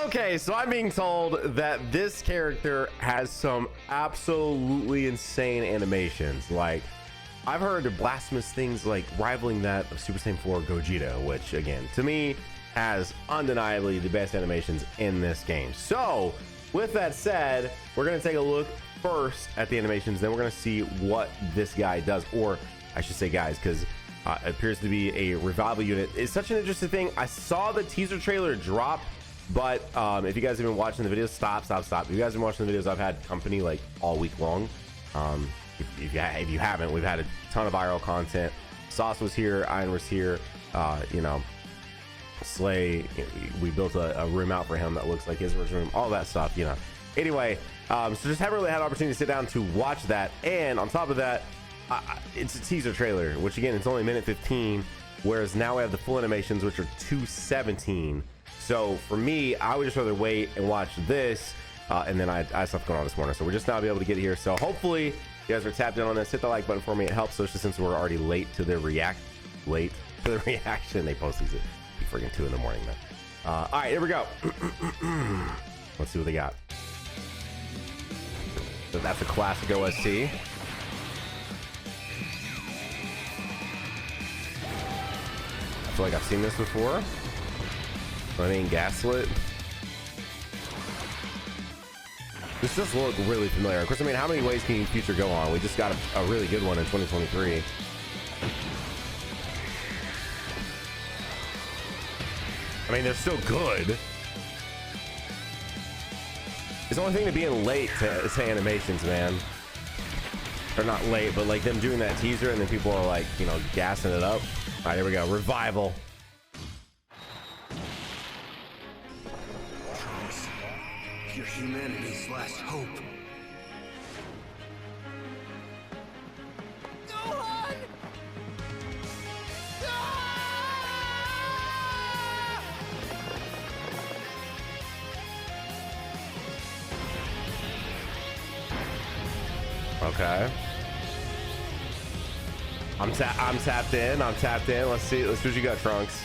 Okay, so I'm being told that this character has some absolutely insane animations. Like, I've heard of blasphemous things like rivaling that of Super Saiyan 4 Gogeta, which again, to me, has undeniably the best animations in this game. So, with that said, we're gonna take a look first at the animations, then we're gonna see what this guy does, or I should say guys, because it appears to be a revival unit. It's such an interesting thing. I saw the teaser trailer drop, but if you guys have been watching the videos, stop. If you guys have been watching the videos, I've had company like all week long. If you haven't, we've had a ton of viral content. Sauce was here, Iron was here, you know, Slay, we built a room out for him that looks like his room, all that stuff, you know. Anyway, so just haven't really had an opportunity to sit down to watch that, and on top of that, it's a teaser trailer, which again, it's only a minute 15, whereas now we have the full animations, which are 2:17. So for me, I would just rather wait and watch this, and then I had stuff going on this morning, so we're just now be able to get here. So hopefully you guys are tapped in on this. Hit the like button for me. It helps, especially since we're already late to the reaction. They post these at freaking 2 in the morning, man. All right, here we go. Let's see what they got. So that's a classic OST. I feel like I've seen this before. I mean, Gaslit. This does look really familiar. Of course, I mean, how many ways can you future Gohan? We just got a really good one in 2023. I mean, they're still good. It's the only thing to being late to animations, man. Or not late, but like them doing that teaser and then people are like, you know, gassing it up. All right, here we go. Revival. You're humanity's last hope. Gohan! Okay. I'm tapped in. Let's see what you got, Trunks.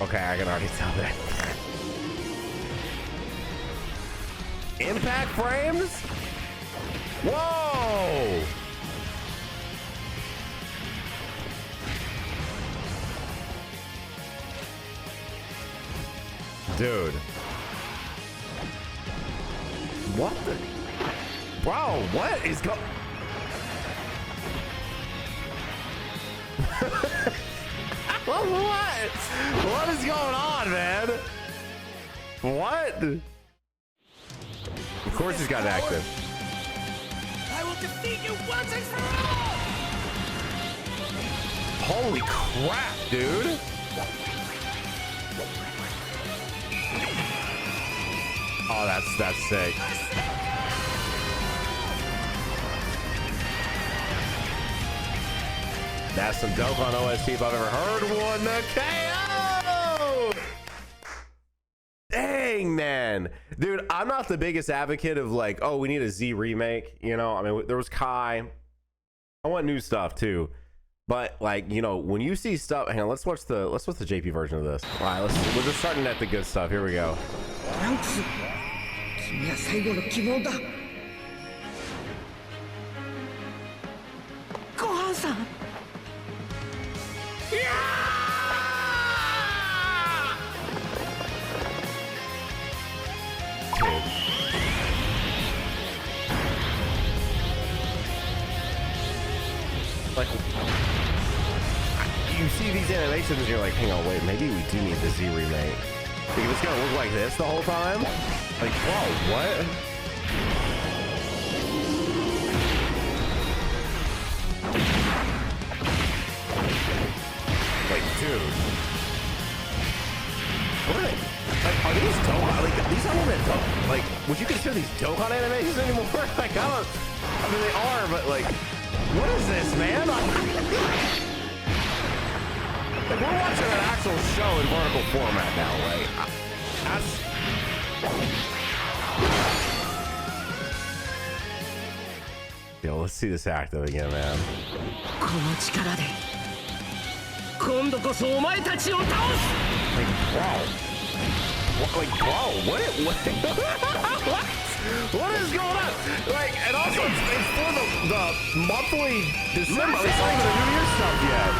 Okay, I can already tell that. Impact frames? Whoa! Dude. What the? Bro, what is going? What is going on, man? What? Of course he's got active. I will defeat you once and for all! Holy crap, dude. Oh, that's sick. That's some Dokkan OST if I've ever heard one. The KO! Dang, man. Dude, I'm not the biggest advocate of like, oh, we need a Z remake. You know, I mean, there was Kai. I want new stuff too. But like, you know, when you see stuff, hang on, let's watch the JP version of this. All right, we're just starting at the good stuff. Here we go. Gohan-san! Like, you see these animations and you're like, hang on, wait, maybe we do need the Z remake. Like, it's gonna look like this the whole time? Like, whoa, what? Like, dude. What are they? Like, are these Dokkan? Like, these aren't even Dokkan. Like, would you consider these Dokkan animations anymore? Like, I mean, they are, but like, what is this, man? Like, we're watching an actual show in vertical format now, right? Yo, let's see this active again, man. 今度こそお前たちを倒す Like, bro, what is going on? Like, and also it's for the monthly December. It's not even a New Year's stuff yet.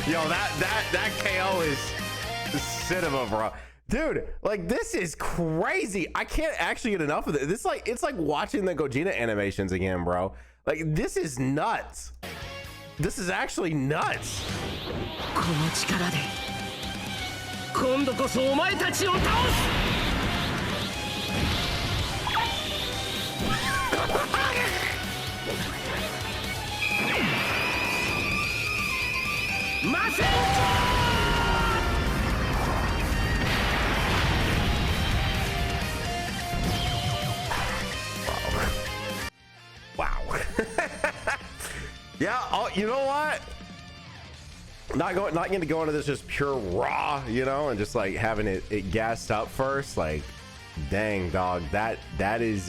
Yo, that KO is cinema, bro. Dude, like, this is crazy. I can't actually get enough of it. This like, it's like watching the Gogeta animations again, bro. Like, this is nuts. This is actually nuts. この力で今度こそお前たちを倒す Wow. Yeah, oh, you know what? Not going to go into this just pure raw, you know, and just like having it gassed up first. Like, dang, dog, that is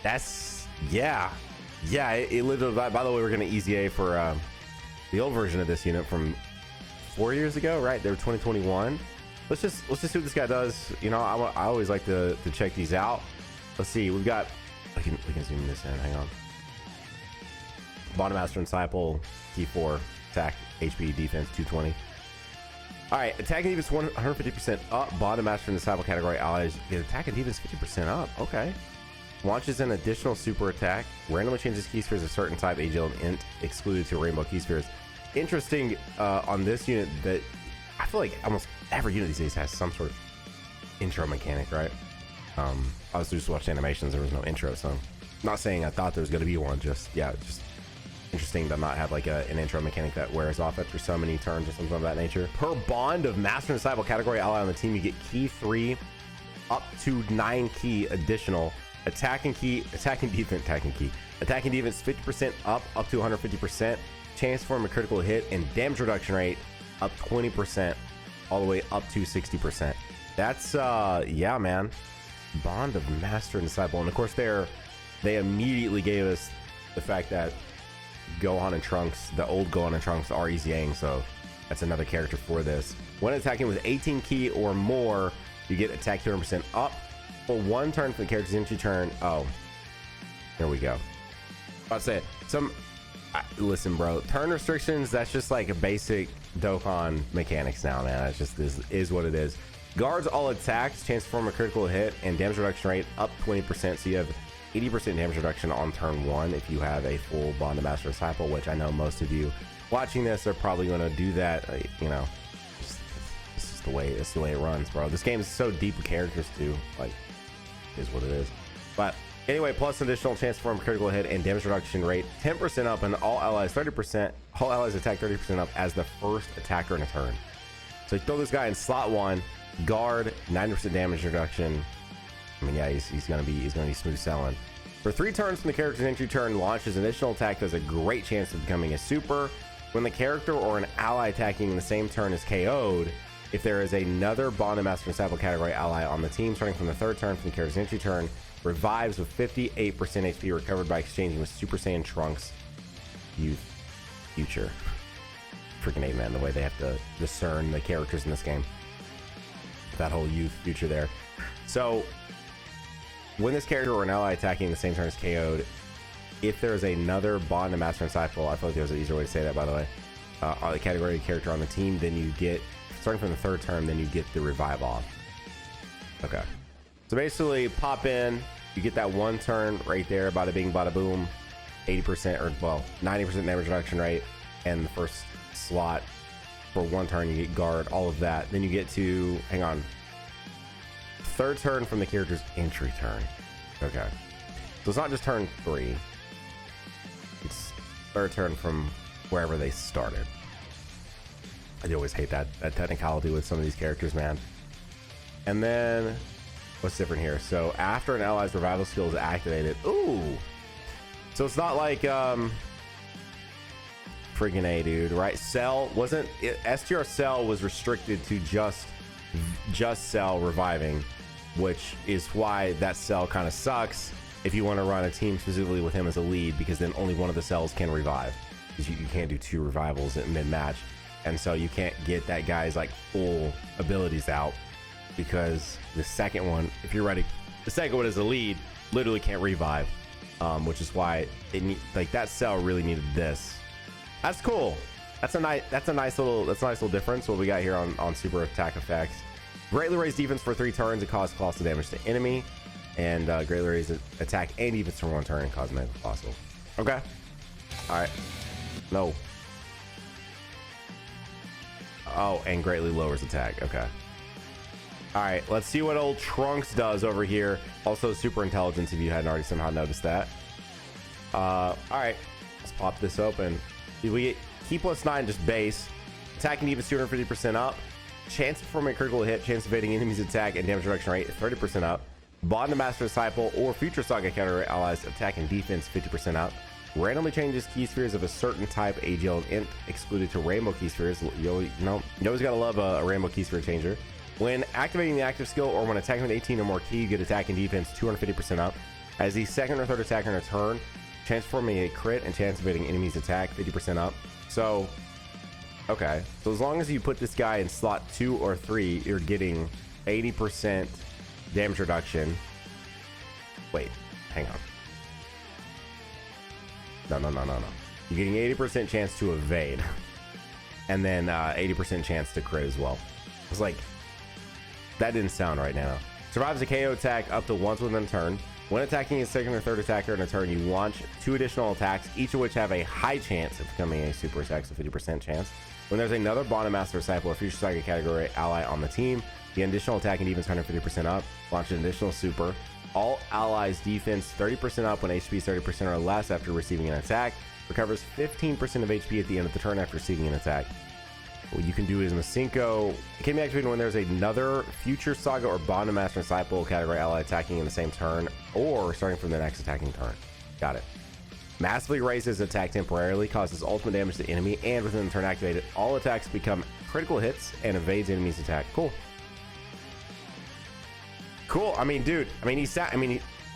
that's yeah, it literally. By the way, we're gonna easy A for the old version of this unit from 4 years ago, right? They were 2021. Let's just see what this guy does. You know, I always like to check these out. Let's see. We've got. We can zoom this in. Hang on. Bottom Master and Disciple, T4, attack, HP, defense, 220. All right, attack and defense 150% up. Bottom Master and Disciple category allies get attack and defense 50% up. Okay. Launches an additional super attack. Randomly changes key spheres of certain type, AGL and Int, excluded to rainbow key spheres. Interesting on this unit that I feel like almost every unit these days has some sort of intro mechanic, right? I was just watching animations. There was no intro, so I'm not saying I thought there was going to be one. Just interesting to not have like an intro mechanic that wears off after so many turns or something of that nature. Per bond of Master and Disciple category ally on the team, you get key 3 up to 9 key additional attacking defense 50% up to 150%, chance to form a critical hit, and damage reduction rate up 20% all the way up to 60%. That's yeah, man. Bond of Master and Disciple. And of course they immediately gave us the fact that Gohan and Trunks, the old Gohan and Trunks, are easying, so that's another character for this. When attacking with 18 key or more, you get attack 200% up for 1 turn for the character's entry turn. Oh, there we go. About to say listen, bro, turn restrictions, that's just like a basic Dokkan mechanics now, man. That's just is what it is. Guards all attacks, chance to form a critical hit, and damage reduction rate up 20%. So you have 80% damage reduction on turn 1 if you have a full Bond of Master Disciple, which I know most of you watching this are probably going to do that. You know, this is the way it runs, bro. This game is so deep with characters too. Like, is what it is. But anyway, plus additional chance to form a critical hit and damage reduction rate 10% up, and all allies 30%. All allies attack 30% up as the first attacker in a turn. So you throw this guy in slot 1. Guard, 90% damage reduction. I mean, yeah, he's gonna be smooth selling. For 3 turns from the character's entry turn, launches an additional attack that has a great chance of becoming a super. When the character or an ally attacking in the same turn is KO'd, if there is another Bond of Master and Disciple category ally on the team, starting from the 3rd turn from the character's entry turn, revives with 58% HP recovered by exchanging with Super Saiyan Trunks Youth Future. Freaking A, man, the way they have to discern the characters in this game. That whole youth future there. So when this character or an ally attacking the same turn is KO'd, if there's another Bond of Master and Disciple, I feel like there's an easier way to say that, by the way, on the category character on the team, then you get, starting from the 3rd turn, then you get the revive off. Okay, so basically pop in, you get that 1 turn right there, bada bing bada boom, 80% or well 90% damage reduction rate, and the first slot for 1 turn you get guard, all of that. Then you get to, hang on, 3rd turn from the character's entry turn. Okay, so it's not just turn 3, it's 3rd turn from wherever they started. I always hate that technicality with some of these characters, man. And then what's different here? So after an ally's revival skill is activated, ooh, so it's not like freaking A, dude, right? Cell wasn't it, STR Cell was restricted to just Cell reviving, which is why that Cell kind of sucks. if you want to run a team specifically with him as a lead, because then only one of the cells can revive. You can't do 2 revivals at mid-match, and so you can't get that guy's like full abilities out, because the second one, if you're running the second one as a lead, literally can't revive, which is why like that cell really needed this. That's cool. That's a nice little difference. What we got here on super attack effects: greatly raised defense for 3 turns and cause colossal damage to enemy, and greatly raised attack and defense for 1 turn and cause mega colossal. Okay, all right. No. Oh, and greatly lowers attack. Okay. All right, let's see what old Trunks does over here. Also super intelligence, if you hadn't already somehow noticed that. All right, let's pop this open. We get key +9, just base. Attacking defense 250% up. Chance of performing a critical hit, chance of evading enemies attack, and damage reduction rate 30% up. Bond to Master Disciple or future Saga Category allies attack and defense 50% up. Randomly changes key spheres of a certain type, AGL and Int, excluded to rainbow key spheres. You always gotta love a rainbow key sphere changer. When activating the active skill or when attacking with 18 or more key, you get attack and defense 250% up. As the second or third attacker in a turn, chance of forming a crit and chance of evading enemies attack 50% up. So, okay. So as long as you put this guy in slot 2 or 3, you're getting 80% damage reduction. Wait, hang on. No. You're getting 80% chance to evade, and then 80% chance to crit as well. It's like, that didn't sound right now. Survives a KO attack up to once within a turn. When attacking a second or third attacker in a turn, you launch 2 additional attacks, each of which have a high chance of becoming a super attack, so 50% chance. When there's another Bond of Master Disciple or future Saga Category ally on the team, the additional attack and defense 150% up. Launch an additional super. All allies defense 30% up when HP is 30% or less after receiving an attack. Recovers 15% of HP at the end of the turn after receiving an attack. Well, you can do it as Masenko. It can be activated when there's another future Saga or Bond of Master Disciple category ally attacking in the same turn or starting from the next attacking turn. Got it. Massively raises attack temporarily, causes ultimate damage to enemy, and within the turn activated, all attacks become critical hits and evades enemies attack. Cool. Cool. I mean, dude,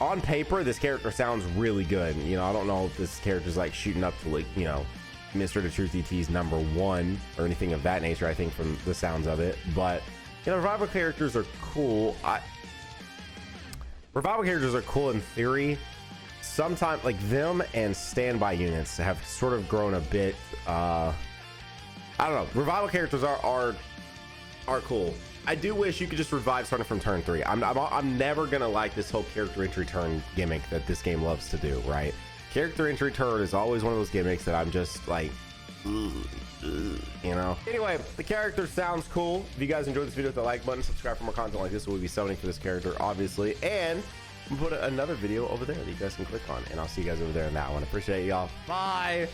on paper, this character sounds really good. You know, I don't know if this character's like shooting up to, like, you know, Mr. The Truth DT's #1 or anything of that nature, I think, from the sounds of it. But, you know, revival characters are cool. Revival characters are cool in theory. Sometimes, like, them and standby units have sort of grown a bit. I don't know. Revival characters are cool. I do wish you could just revive starting from turn 3. I'm never gonna like this whole character entry turn gimmick that this game loves to do, right? Character entry turn is always one of those gimmicks that I'm just like, you know. Anyway, the character sounds cool. If you guys enjoyed this video, hit the like button, subscribe for more content like this. We'll be summoning for this character, obviously, and we'll put another video over there that you guys can click on, and I'll see you guys over there in that one. Appreciate y'all. Bye.